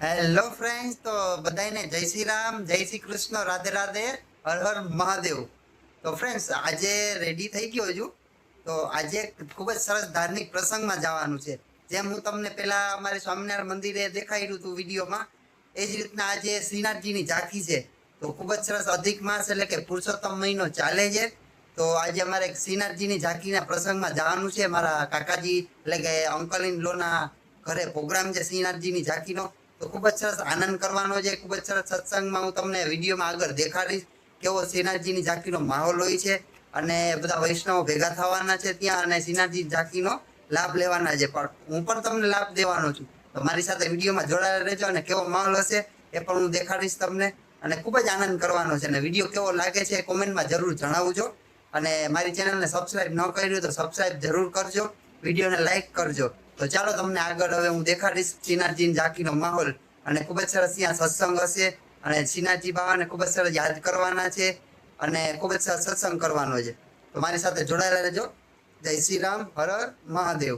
Hello friends, તો બધાને જય શ્રી રામ, જય શ્રી કૃષ્ણ, રાધે રાધે, હર હર મહાદેવ. તો ફ્રેન્ડ્સ, આજે રેડી થઈ ગયો છું. તો આજે ખૂબ જ સરસ ધાર્મિક પ્રસંગમાં જવાનું છે. જેમ હું તમને પેલા અમારે સ્વામિનારાયણ મંદિરે દેખાડ્યું હતું વિડીયોમાં, એ જ રીતના આજે શ્રીનાથજીની ઝાંખી છે. તો ખૂબ જ સરસ અધિક માસ એટલે કે પુરુષોત્તમ મહિનો ચાલે છે. તો આજે અમારે શ્રીનાથજીની ઝાંખીના પ્રસંગમાં જવાનું છે. મારા કાકાજી એટલે કે અંકલ ઇન લોના ઘરે પ્રોગ્રામ છે શ્રીનાથજીની ઝાંખીનો. તો ખૂબ જ સરસ આનંદ કરવાનો છે. ખૂબ જ સરસ સત્સંગમાં હું તમને વિડીયોમાં આગળ દેખાડીશ કેવો શ્રીનાથજીની ઝાંખીનો માહોલ હોય છે, અને બધા વૈષ્ણવો ભેગા થવાના છે ત્યાં, અને શ્રીનાથજી ઝાંખીનો લાભ લેવાના છે. પણ હું પણ તમને લાભ દેવાનો છું. તો મારી સાથે વિડીયોમાં જોડાયેલા રહેજો, અને કેવો માહોલ હશે એ પણ હું દેખાડીશ તમને, અને ખૂબ જ આનંદ કરવાનો છે. અને વિડીયો કેવો લાગે છે કોમેન્ટમાં જરૂર જણાવજો. અને મારી ચેનલને સબસ્ક્રાઇબ ન કર્યું તો સબસ્ક્રાઇબ જરૂર કરજો, વિડીયોને લાઇક કરજો. તો ચાલો તમને આગળ હવે હું દેખાડીશ શ્રીનાથજી ઝાંખીનો માહોલ. અને ખૂબ જ સરસ ત્યાં સત્સંગ હશે, અને શ્રીનાથજી બાબાને ખૂબ જ સરસ યાદ કરવાના છે, અને ખૂબ જ સરસ સત્સંગ કરવાનો છે. તો મારી સાથે જોડાયેલા રહેજો. જય શ્રી રામ, હર હર મહાદેવ.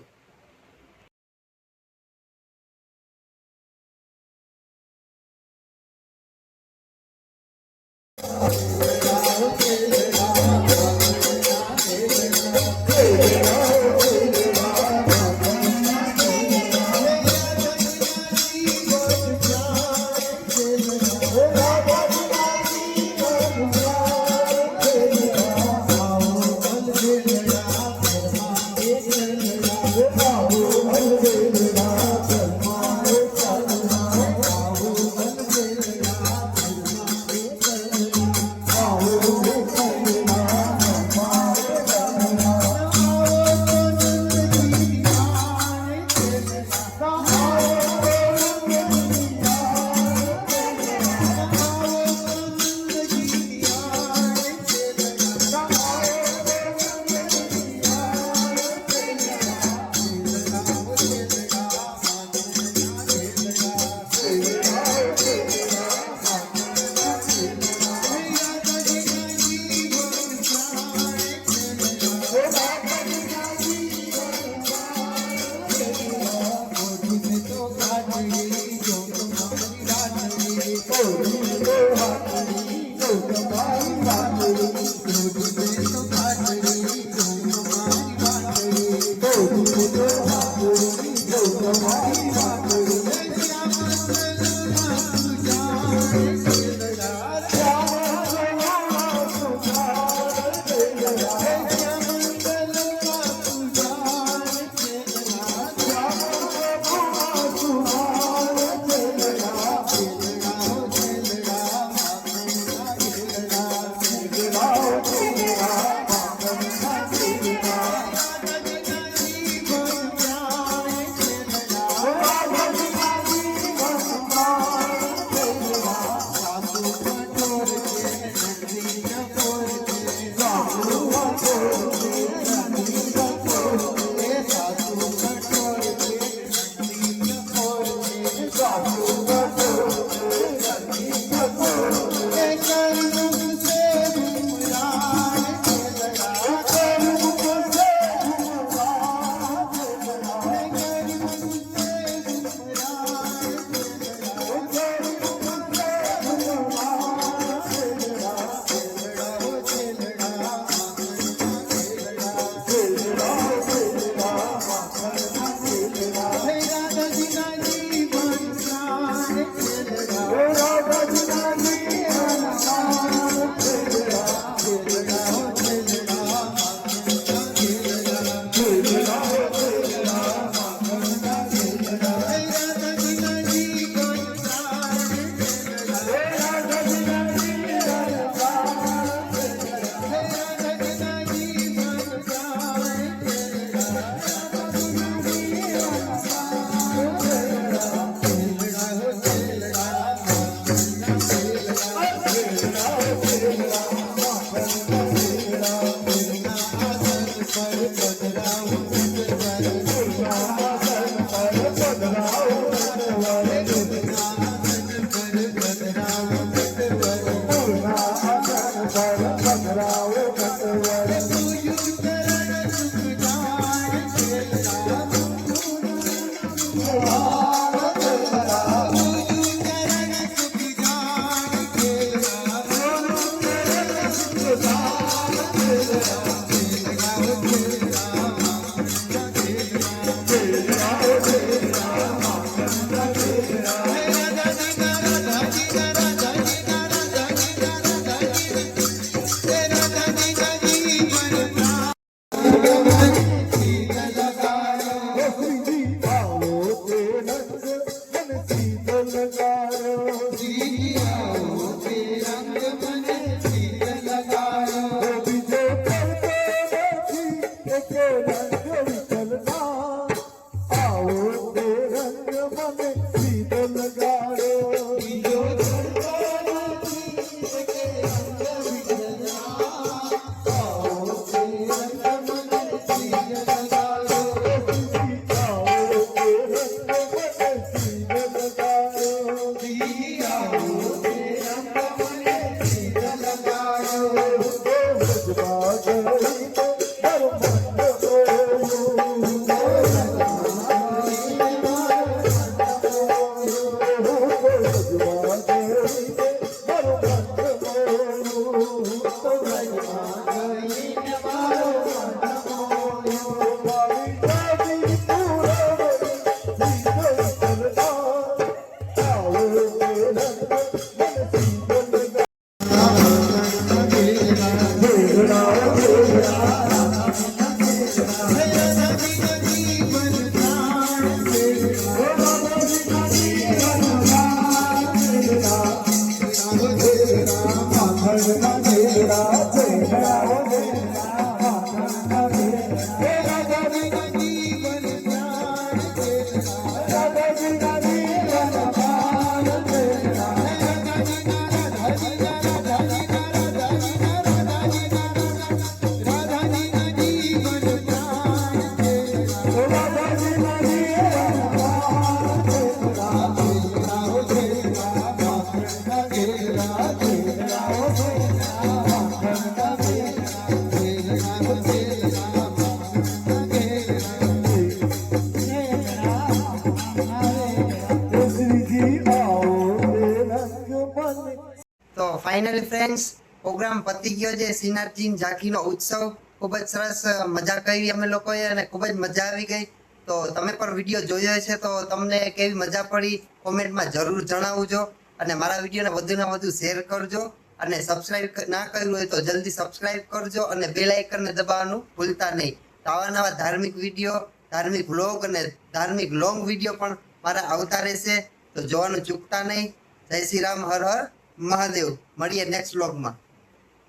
તો ફાઇનલી ફ્રેન્ડ્સ પ્રોગ્રામ પતી ગયો છે. શ્રીનાથજી ઝાંખીનો ઉત્સવ ખૂબ જ સરસ મજા કરી અમે લોકોએ અને ખૂબ જ મજા આવી ગઈ. તો તમે પણ વિડીયો જોયો છે તો તમને કેવી મજા પડી કોમેન્ટમાં જરૂર જણાવજો અને મારા વિડીયોને વધુને વધુ શેર કરજો અને સબસ્ક્રાઇબ ના કર્યું હોય તો જલ્દી સબસ્ક્રાઇબ કરજો અને બેલ આઇકનને દબાવવાનું ભૂલતા નહીં. તો આવા નવા ધાર્મિક વિડીયો, ધાર્મિક વ્લોગ અને ધાર્મિક લોંગ વિડીયો પણ મારા આવતા રહેશે, તો જોવાનું ચૂકતા નહીં. જય શ્રી રામ, હર હર મહાદેવ. મળીએ નેક્સ્ટ વ્લોગમાં.